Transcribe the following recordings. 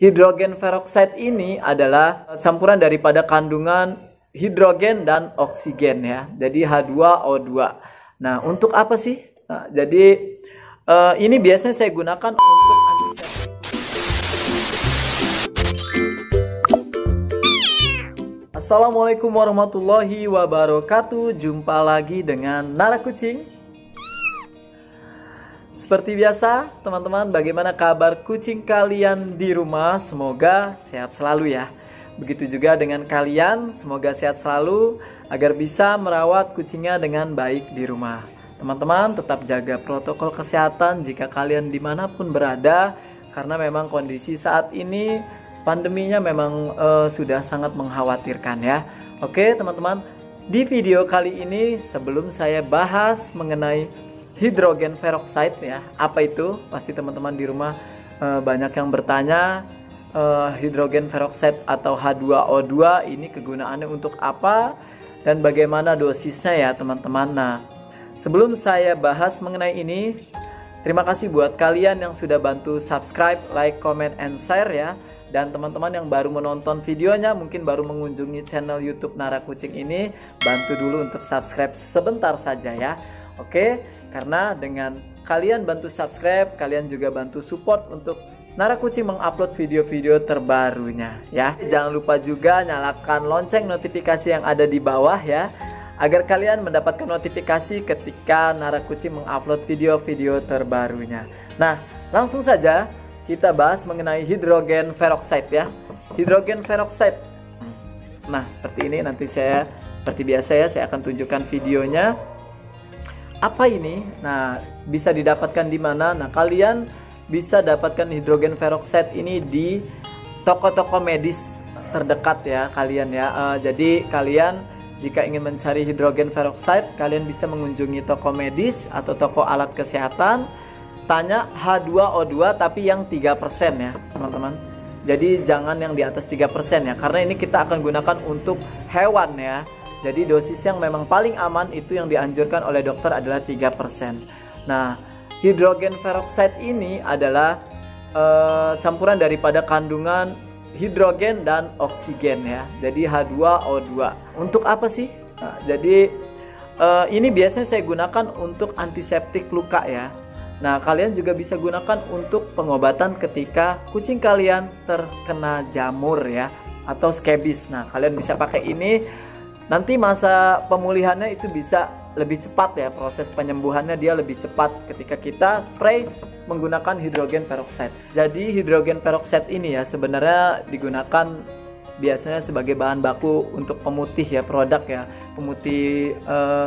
Hidrogen peroksida ini adalah campuran daripada kandungan hidrogen dan oksigen ya. Jadi H2O2. Nah, untuk apa sih? Nah, jadi ini biasanya saya gunakan untuk antiseptik. Assalamualaikum warahmatullahi wabarakatuh. Jumpa lagi dengan Nara Kucing. Seperti biasa, teman-teman, bagaimana kabar kucing kalian di rumah? Semoga sehat selalu ya. Begitu juga dengan kalian, semoga sehat selalu agar bisa merawat kucingnya dengan baik di rumah. Teman-teman, tetap jaga protokol kesehatan jika kalian dimanapun berada, karena memang kondisi saat ini pandeminya memang sudah sangat mengkhawatirkan ya. Oke teman-teman, di video kali ini sebelum saya bahas mengenai hidrogen peroksida ya, apa itu? Pasti teman-teman di rumah banyak yang bertanya, hidrogen peroksida atau H2O2 ini kegunaannya untuk apa dan bagaimana dosisnya ya teman-teman. Nah, sebelum saya bahas mengenai ini, terima kasih buat kalian yang sudah bantu subscribe, like, comment, and share ya. Dan teman-teman yang baru menonton videonya, mungkin baru mengunjungi channel YouTube Nara Kucing ini, bantu dulu untuk subscribe sebentar saja ya. Oke, karena dengan kalian bantu subscribe, kalian juga bantu support untuk Nara Kucing mengupload video-video terbarunya ya. Jangan lupa juga nyalakan lonceng notifikasi yang ada di bawah ya, agar kalian mendapatkan notifikasi ketika Nara Kucing mengupload video-video terbarunya. Nah, langsung saja kita bahas mengenai hidrogen peroksida ya. Hidrogen peroksida. Nah, seperti ini nanti saya seperti biasa ya, saya akan tunjukkan videonya. Apa ini? Nah, bisa didapatkan di mana? Nah, kalian bisa dapatkan hidrogen peroksida ini di toko-toko medis terdekat ya kalian ya. Jadi kalian jika ingin mencari hidrogen peroksida, kalian bisa mengunjungi toko medis atau toko alat kesehatan. Tanya H2O2 tapi yang 3% ya teman-teman. Jadi jangan yang di atas 3% ya, karena ini kita akan gunakan untuk hewan ya. Jadi dosis yang memang paling aman itu yang dianjurkan oleh dokter adalah 3%. Nah, hidrogen peroksida ini adalah campuran daripada kandungan hidrogen dan oksigen ya. Jadi H2O2. Untuk apa sih? Nah, jadi ini biasanya saya gunakan untuk antiseptik luka ya. Nah, kalian juga bisa gunakan untuk pengobatan ketika kucing kalian terkena jamur ya, atau skebis. Nah, kalian bisa pakai ini. Nanti masa pemulihannya itu bisa lebih cepat ya, proses penyembuhannya dia lebih cepat ketika kita spray menggunakan hidrogen peroksida. Jadi hidrogen peroksida ini ya sebenarnya digunakan biasanya sebagai bahan baku untuk pemutih ya, produk ya, pemutih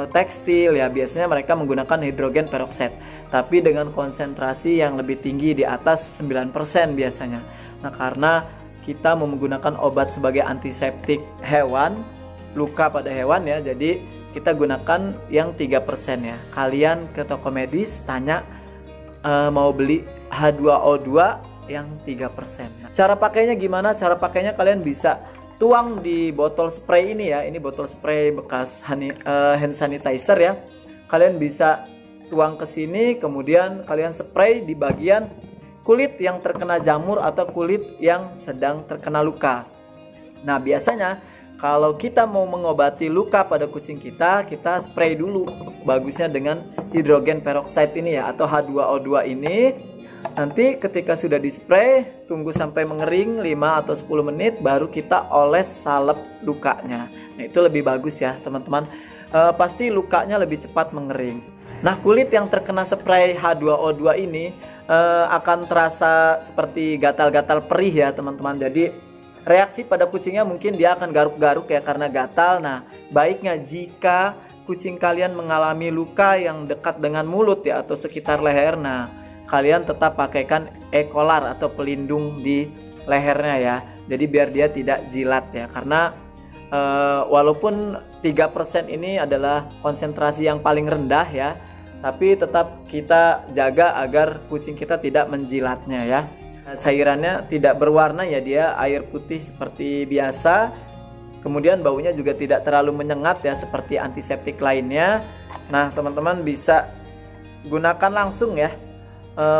tekstil ya, biasanya mereka menggunakan hidrogen peroksida, tapi dengan konsentrasi yang lebih tinggi di atas 9% biasanya. Nah, karena kita mau menggunakan obat sebagai antiseptik hewan, luka pada hewan ya, jadi kita gunakan yang 3% ya. Kalian ke toko medis tanya mau beli H2O2 yang 3%. Nah, cara pakainya gimana? Cara pakainya kalian bisa tuang di botol spray ini ya. Ini botol spray bekas hand sanitizer ya. Kalian bisa tuang ke sini, kemudian kalian spray di bagian kulit yang terkena jamur atau kulit yang sedang terkena luka. Nah, biasanya kalau kita mau mengobati luka pada kucing kita, kita spray dulu. Bagusnya dengan hidrogen peroksida ini ya, atau H2O2 ini. Nanti ketika sudah di-spray, tunggu sampai mengering 5 atau 10 menit, baru kita oles salep lukanya. Nah, itu lebih bagus ya teman-teman. Pasti lukanya lebih cepat mengering. Nah, kulit yang terkena spray H2O2 ini akan terasa seperti gatal-gatal perih ya teman-teman. Jadi reaksi pada kucingnya mungkin dia akan garuk-garuk ya karena gatal. Nah, baiknya jika kucing kalian mengalami luka yang dekat dengan mulut ya atau sekitar leher, nah kalian tetap pakaikan e-collar atau pelindung di lehernya ya. Jadi biar dia tidak jilat ya, karena walaupun 3% ini adalah konsentrasi yang paling rendah ya, tapi tetap kita jaga agar kucing kita tidak menjilatnya ya. Cairannya tidak berwarna ya, dia air putih seperti biasa. Kemudian baunya juga tidak terlalu menyengat ya seperti antiseptik lainnya. Nah, teman-teman bisa gunakan langsung ya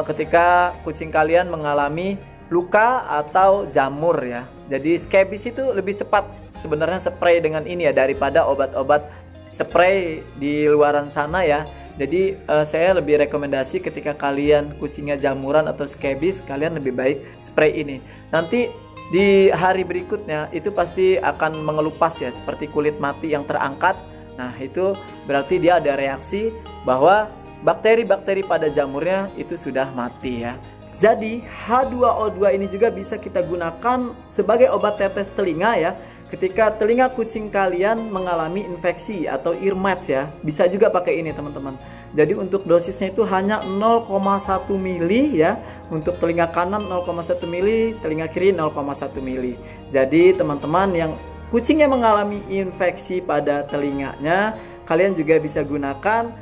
ketika kucing kalian mengalami luka atau jamur ya. Jadi scabies itu lebih cepat sebenarnya spray dengan ini ya daripada obat-obat spray di luaran sana ya. Jadi saya lebih rekomendasi ketika kalian kucingnya jamuran atau scabies, kalian lebih baik spray ini. Nanti di hari berikutnya itu pasti akan mengelupas ya, seperti kulit mati yang terangkat. Nah itu berarti dia ada reaksi bahwa bakteri-bakteri pada jamurnya itu sudah mati ya. Jadi H2O2 ini juga bisa kita gunakan sebagai obat tetes telinga ya. Ketika telinga kucing kalian mengalami infeksi atau ear mats ya, bisa juga pakai ini teman-teman. Jadi untuk dosisnya itu hanya 0,1 mili ya. Untuk telinga kanan 0,1 mili, telinga kiri 0,1 mili. Jadi teman-teman yang kucingnya mengalami infeksi pada telinganya, kalian juga bisa gunakan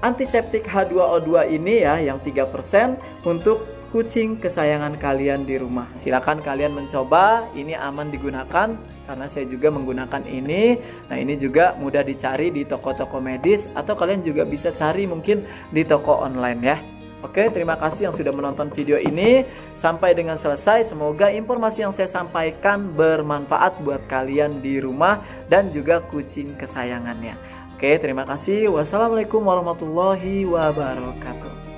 antiseptik H2O2 ini ya, yang 3% untuk kucing kesayangan kalian di rumah. Silakan kalian mencoba, ini aman digunakan karena saya juga menggunakan ini. Nah ini juga mudah dicari di toko-toko medis atau kalian juga bisa cari mungkin di toko online ya. Oke, terima kasih yang sudah menonton video ini. Sampai dengan selesai, semoga informasi yang saya sampaikan bermanfaat buat kalian di rumah dan juga kucing kesayangannya. Oke, terima kasih. Wassalamualaikum warahmatullahi wabarakatuh.